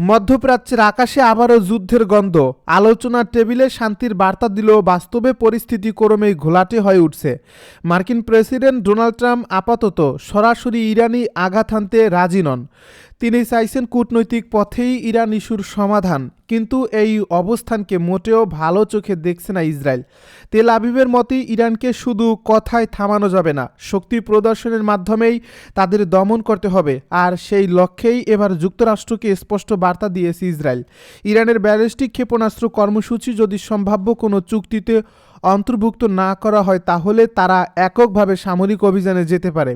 মধ্যপ্রাচ্যের আকাশে আবারও যুদ্ধের গন্ধ। আলোচনার টেবিলে শান্তির বার্তা দিলেও বাস্তবে পরিস্থিতি ক্রমেই ঘোলাটে হয়ে উঠছে। মার্কিন প্রেসিডেন্ট ডোনাল্ড ট্রাম্প আপাতত সরাসরি ইরানি আঘাত হানতে রাজি নন। তিনি চাইছেন কূটনৈতিক পথেই ইরান ইস্যুর সমাধান, কিন্তু এই অবস্থানকে মোটেও ভালো চোখে দেখছে না ইসরায়েল। তেল আবিবের মতেই ইরানকে শুধু কথায় থামানো যাবে না, শক্তি প্রদর্শনের মাধ্যমেই তাদের দমন করতে হবে। আর সেই লক্ষ্যেই এবার যুক্তরাষ্ট্রকে স্পষ্ট বার্তা দিয়েছে ইসরায়েল। ইরানের ব্যালিস্টিক ক্ষেপণাস্ত্র কর্মসূচি যদি সম্ভাব্য কোনো চুক্তিতে অন্তর্ভুক্ত না করা হয়, তাহলে তারা এককভাবে সামরিক অভিযানে যেতে পারে।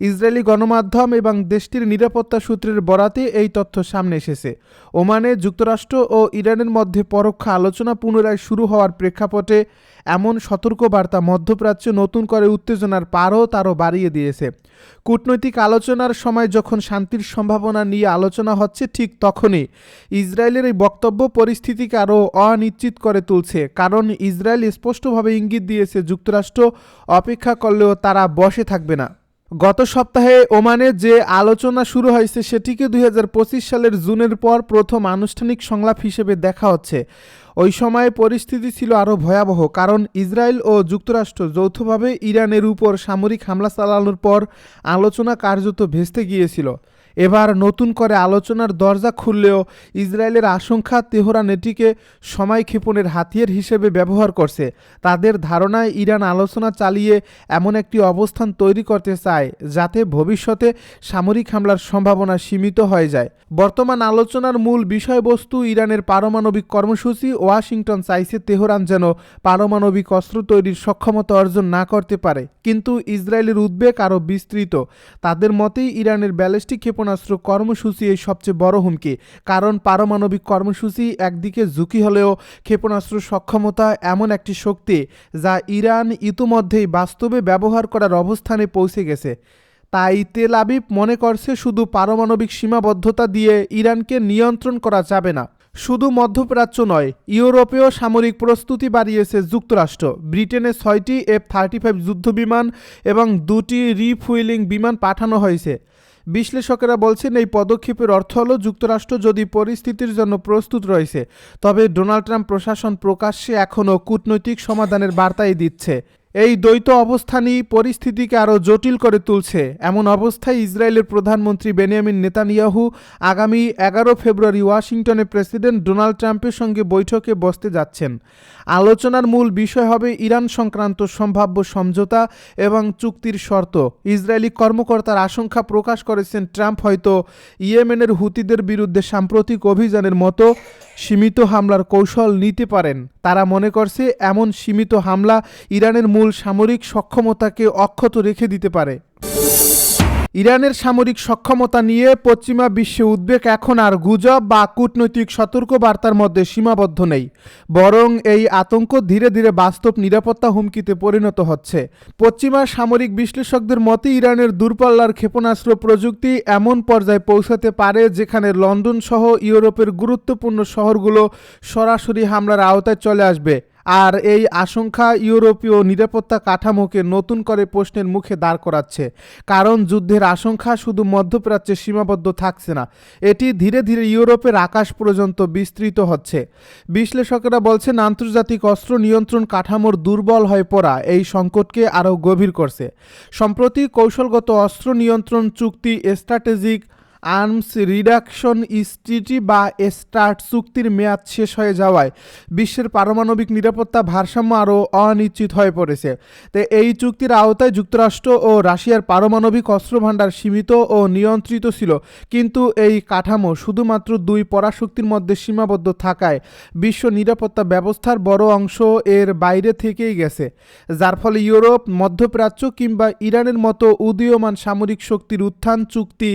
ইসরায়েলি গণমাধ্যম এবং দেশটির নিরাপত্তা সূত্রের বরাতে এই তথ্য সামনে এসেছে। ওমানে যুক্তরাষ্ট্র ও ইরানের মধ্যে পরোক্ষ আলোচনা পুনরায় শুরু হওয়ার প্রেক্ষাপটে এমন সতর্কবার্তা মধ্যপ্রাচ্যে নতুন করে উত্তেজনার তারও বাড়িয়ে দিয়েছে। কূটনৈতিক আলোচনার সময় যখন শান্তির সম্ভাবনা নিয়ে আলোচনা হচ্ছে, ঠিক তখনই ইসরায়েলের এই বক্তব্য পরিস্থিতিকে আরও অনিশ্চিত করে তুলছে। কারণ ইসরায়েল স্পষ্টভাবে ইঙ্গিত দিয়েছে, যুক্তরাষ্ট্র অপেক্ষা করলেও তারা বসে থাকবে না। গত সপ্তাহে ওমানে যে আলোচনা শুরু হয়েছে, সেটিকে 2025 সালের জুনের পর প্রথম আনুষ্ঠানিক সংলাপ হিসেবে দেখা হচ্ছে। ওই সময়ে পরিস্থিতি ছিল আরও ভয়াবহ, কারণ ইসরায়েল ও যুক্তরাষ্ট্র যৌথভাবে ইরানের উপর সামরিক হামলা চালানোর পর আলোচনা কার্যত ভেস্তে গিয়েছিল। এবার নতুন করে আলোচনার দরজা খুললেও ইসরায়েলের আশঙ্কা, তেহরান এটিকে সময় ক্ষেপণের হাতিয়ার হিসেবে ব্যবহার করছে। তাদের ধারণায় ইরান আলোচনা চালিয়ে এমন একটি অবস্থান তৈরি করতে চায় যাতে ভবিষ্যতে সামরিক হামলার সম্ভাবনা সীমিত হয়ে যায়। বর্তমান আলোচনার মূল বিষয়বস্তু ইরানের পারমাণবিক কর্মসূচি। ওয়াশিংটন চাইছে তেহরান যেন পারমাণবিক অস্ত্র তৈরির সক্ষমতা অর্জন না করতে পারে, কিন্তু ইসরায়েলের উদ্বেগ আরও বিস্তৃত। তাদের মতেই ইরানের ব্যালিস্টিক ক্ষেপণাস্ত্র কর্মসূচি এই সবচেয়ে বড় হুমকি। কারণ পারমাণবিক কর্মসূচি একদিকে ঝুঁকি হলেও ক্ষেপণাস্ত্র সক্ষমতা এমন একটি শক্তি যা ইরান ইতিমধ্যেই বাস্তবে ব্যবহার করার অবস্থানে পৌঁছে গেছে। তাই তেল আবিব মনে করছে, শুধু পারমাণবিক সীমাবদ্ধতা দিয়ে ইরানকে নিয়ন্ত্রণ করা যাবে না। শুধু মধ্যপ্রাচ্য নয়, ইউরোপেও সামরিক প্রস্তুতি বাড়িয়েছে যুক্তরাষ্ট্র। ব্রিটেনে 6টি F-35 যুদ্ধবিমান এবং 2টি রিফুয়েলিং বিমান পাঠানো হয়েছে। বিশ্লেষকেরা বলছেন, এই পদক্ষেপের অর্থ হল যুক্তরাষ্ট্র যদি পরিস্থিতির জন্য প্রস্তুত রয়েছে। তবে ডোনাল্ড ট্রাম্প প্রশাসন প্রকাশ্যে এখনও কূটনৈতিক সমাধানের বার্তাই দিচ্ছে। এই দ্বৈত অবস্থানই পরিস্থিতিকে আরও জটিল করে তুলছে। এমন অবস্থায় ইসরায়েলের প্রধানমন্ত্রী বেনিয়ামিন নেতানিয়াহু আগামী 11 ফেব্রুয়ারি ওয়াশিংটনে প্রেসিডেন্ট ডোনাল্ড ট্রাম্পের সঙ্গে বৈঠকে বসতে যাচ্ছেন। আলোচনার মূল বিষয় হবে ইরান সংক্রান্ত সম্ভাব্য সমঝোতা এবং চুক্তির শর্ত। ইসরায়েলি কর্মকর্তার আশঙ্কা প্রকাশ করেছেন, ট্রাম্প হয়তো ইয়েমেনের হুতিদের বিরুদ্ধে সাম্প্রতিক অভিযানের মতো সীমিত হামলার কৌশল নিতে পারেন। তারা মনে করছে, এমন সীমিত হামলা ইরানের মূল সামরিক সক্ষমতাকে অক্ষত রেখে দিতে পারে। ইরানের সামরিক সক্ষমতা নিয়ে পশ্চিমা বিশ্বে উদ্বেগ এখন আর গুজব বা কূটনৈতিক সতর্কবার্তার মধ্যে সীমাবদ্ধ নেই, বরং এই আতঙ্ক ধীরে ধীরে বাস্তব নিরাপত্তা হুমকিতে পরিণত হচ্ছে। পশ্চিমা সামরিক বিশ্লেষকদের মতে, ইরানের দূরপাল্লার ক্ষেপণাস্ত্র প্রযুক্তি এমন পর্যায়ে পৌঁছাতে পারে যেখানে লন্ডন সহ ইউরোপের গুরুত্বপূর্ণ শহরগুলো সরাসরি হামলার আওতায় চলে আসবে। আর এই আশঙ্কা ইউরোপীয় নিরাপত্তা কাঠামোকে নতুন করে প্রশ্নের মুখে দাঁড় করাচ্ছে। কারণ যুদ্ধের আশঙ্কা শুধু মধ্যপ্রাচ্যে সীমাবদ্ধ থাকছে না, এটি ধীরে ধীরে ইউরোপের আকাশ পর্যন্ত বিস্তৃত হচ্ছে। বিশ্লেষকেরা বলছেন, আন্তর্জাতিক অস্ত্র নিয়ন্ত্রণ কাঠামোর দুর্বল হয়ে পড়া এই সংকটকে আরও গভীর করছে। সম্প্রতি কৌশলগত অস্ত্র নিয়ন্ত্রণ চুক্তি, স্ট্র্যাটেজিক আর্মস রিডাকশন ট্রিটি বা স্টার্ট চুক্তির মেয়াদ শেষ হয়ে যাওয়ায় বিশ্বের পারমাণবিক নিরাপত্তা ভারসাম্য আরও অনিশ্চিত হয়ে পড়েছে। তো এই চুক্তির আওতায় যুক্তরাষ্ট্র ও রাশিয়ার পারমাণবিক অস্ত্রভাণ্ডার সীমিত ও নিয়ন্ত্রিত ছিল, কিন্তু এই কাঠামো শুধুমাত্র দুই পরাশক্তির মধ্যে সীমাবদ্ধ থাকায় বিশ্ব নিরাপত্তা ব্যবস্থার বড় অংশ এর বাইরে থেকেই গেছে, যার ফলে ইউরোপ, মধ্যপ্রাচ্য কিংবা ইরানের মতো উদীয়মান সামরিক শক্তির উত্থান চুক্তি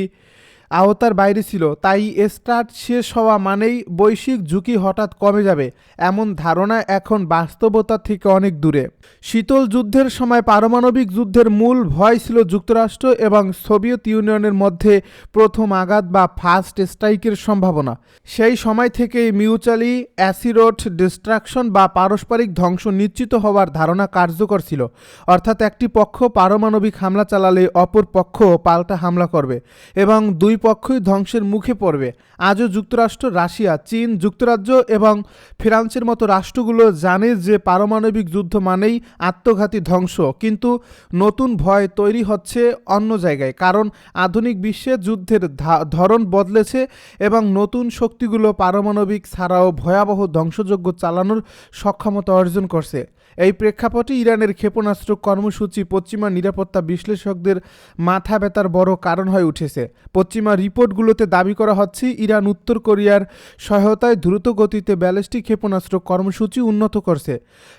আওতার বাইরে ছিল। তাই স্টার্ট শেষ হওয়া মানেই বৈশ্বিক ঝুঁকি হঠাৎ কমে যাবে, এমন ধারণা এখন বাস্তবতা থেকে অনেক দূরে। শীতল যুদ্ধের সময় পারমাণবিক যুদ্ধের মূল ভয় ছিল যুক্তরাষ্ট্র এবং সোভিয়েত ইউনিয়নের মধ্যে প্রথম আঘাত বা ফার্স্ট স্ট্রাইকের সম্ভাবনা। সেই সময় থেকেই মিউচুয়ালি অ্যাসিরোড ডিস্ট্রাকশন বা পারস্পরিক ধ্বংস নিশ্চিত হওয়ার ধারণা কার্যকর ছিল। অর্থাৎ একটি পক্ষ পারমাণবিক হামলা চালালে অপর পক্ষ পাল্টা হামলা করবে এবং দুই পক্ষই ধ্বংসের মুখে পড়বে। আজও যুক্তরাষ্ট্র, রাশিয়া, চীন, যুক্তরাজ্য এবং ফ্রান্সের মতো রাষ্ট্রগুলো জানে যে পারমাণবিক যুদ্ধ মানেই আত্মঘাতী ধ্বংস, কিন্তু নতুন ভয় তৈরি হচ্ছে অন্য জায়গায়, কারণ আধুনিক বিশ্বে যুদ্ধের ধরন বদলেছে এবং নতুন শক্তিগুলো পারমাণবিক ছাড়াও ভয়াবহ ধ্বংসযজ্ঞ চালানোর সক্ষমতা অর্জন করছে। এই প্রেক্ষাপটে ইরানের ক্ষেপণাস্ত্র কর্মসূচি পশ্চিমা নিরাপত্তা বিশ্লেষকদের মাথা ব্যথার বড় কারণ হয়ে উঠেছে। পশ্চিমা রিপোর্টগুলোতে দাবি করা হচ্ছে ইরান উত্তর কোরিয়ার সহায়তায় দ্রুত গতিতে ব্যালিস্টিক ক্ষেপণাস্ত্র কর্মসূচি উন্নত করছে।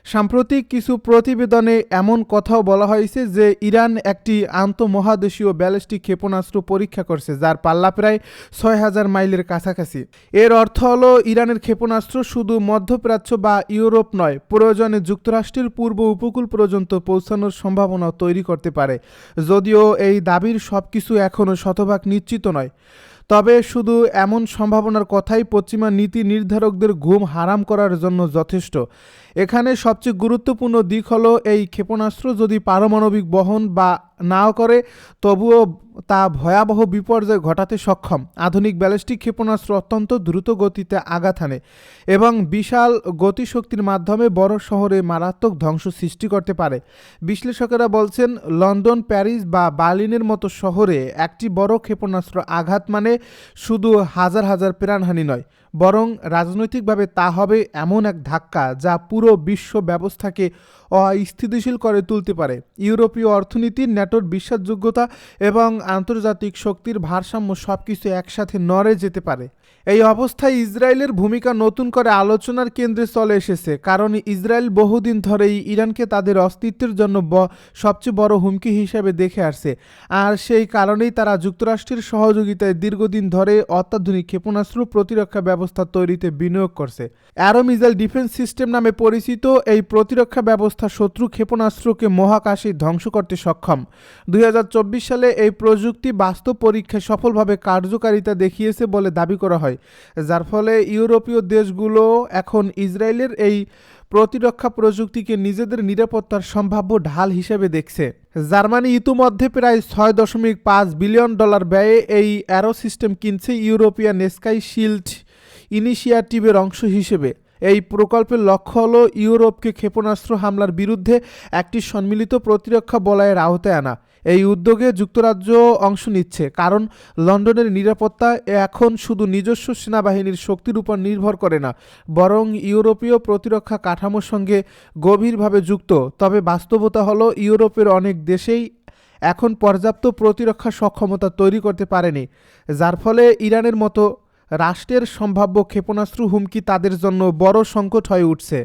সাম্প্রতিক কিছু প্রতিবেদনে এমন কথাও বলা হয়েছে যে ইরান একটি আন্তঃমহাদেশীয় ব্যালিস্টিক ক্ষেপণাস্ত্র পরীক্ষা করছে, যার পাল্লা প্রায় 6000 মাইলের কাছাকাছি। এর অর্থ হলো ইরানের ক্ষেপণাস্ত্র শুধু মধ্যপ্রাচ্য বা ইউরোপ নয়, প্রয়োজনে যুক্তরাষ্ট্রের পূর্ব উপকূল পর্যন্ত পৌঁছানোর সম্ভাবনা তৈরি করতে পারে। যদিও এই দাবির সবকিছু এখনও শতভাগ নিশ্চিত নয়, তবে শুধু এমন সম্ভাবনার কথাই পশ্চিমা নীতি নির্ধারকদের ঘুম হারাম করার জন্য যথেষ্ট। এখানে সবচেয়ে গুরুত্বপূর্ণ দিক হলো এই ক্ষেপণাস্ত্র যদি পারমাণবিক বহন বা নাও করে, তবুও তা ভয়াবহ বিপর্যয় ঘটাতে সক্ষম। আধুনিক ব্যালিস্টিক ক্ষেপণাস্ত্র অত্যন্ত দ্রুত গতিতে আঘাত হানে এবং বিশাল গতিশক্তির মাধ্যমে বড় শহরে মারাত্মক ধ্বংস সৃষ্টি করতে পারে। বিশ্লেষকেরা বলছেন, লন্ডন, প্যারিস বা বার্লিনের মতো শহরে একটি বড় ক্ষেপণাস্ত্র আঘাত মানে শুধু হাজার হাজার প্রাণহানি নয়, বরং রাজনৈতিকভাবে তা হবে এমন এক ধাক্কা যা পুরো বিশ্ব ব্যবস্থাকে অস্থিতিশীল করে তুলতে পারে। ইউরোপীয় অর্থনীতি, ন্যাটোর বিশ্বাসযোগ্যতা এবং আন্তর্জাতিক শক্তির ভারসাম্য সবকিছু একসাথে নড়ে যেতে পারে। এই অবস্থায় ইসরায়েলের ভূমিকা নতুন করে আলোচনার কেন্দ্রে চলে এসেছে, কারণ ইসরায়েল বহুদিন ধরেই ইরানকে তাদের অস্তিত্বের জন্য সবচেয়ে বড় হুমকি হিসেবে দেখে আসছে, আর সেই কারণেই তারা যুক্তরাষ্ট্রের সহযোগিতায় দীর্ঘদিন ধরে অত্যাধুনিক ক্ষেপণাস্ত্র প্রতিরক্ষা ব্যবস্থা তৈরিতে বিনিয়োগ করছে। অ্যারো মিসাইল ডিফেন্স সিস্টেম নামে পরিচিত এই প্রতিরক্ষা ব্যবস্থা শত্রু ক্ষেপণাস্ত্রকে মহাকাশে ধ্বংস করতে সক্ষম। 2024 সালে এই প্রযুক্তি বাস্তব পরীক্ষায় সফলভাবে কার্যকারিতা দেখিয়েছে বলে দাবি করা হয়, যার ফলে ইউরোপীয় দেশগুলো এখন ইসরায়েলের এই প্রতিরক্ষা প্রযুক্তিকে নিজেদের নিরাপত্তার সম্ভাব্য ঢাল হিসেবে দেখছে। জার্মানি ইতিমধ্যে প্রায় $6.5 বিলিয়ন ব্যয়ে এই অ্যারো সিস্টেম কিনছে ইউরোপিয়ান স্কাই শিল্ড ইনিশিয়েটিভের অংশ হিসেবে। এই প্রকল্পের লক্ষ্য হল ইউরোপকে ক্ষেপণাস্ত্র হামলার বিরুদ্ধে একটি সম্মিলিত প্রতিরক্ষা বলয়ের আওতায় আনা। এই উদ্যোগে যুক্তরাজ্য অংশ নিচ্ছে, কারণ লন্ডনের নিরাপত্তা এখন শুধু নিজস্ব সেনাবাহিনীর শক্তির উপর নির্ভর করে না, বরং ইউরোপীয় প্রতিরক্ষা কাঠামোর সঙ্গে গভীরভাবে যুক্ত। তবে বাস্তবতা হলো ইউরোপের অনেক দেশেই এখন পর্যাপ্ত প্রতিরক্ষা সক্ষমতা তৈরি করতে পারেনি, যার ফলে ইরানের মতো রাষ্ট্রের সম্ভাব্য ক্ষেপণাস্ত্র হুমকি তাদের জন্য বড় সংকট হয়ে উঠছে।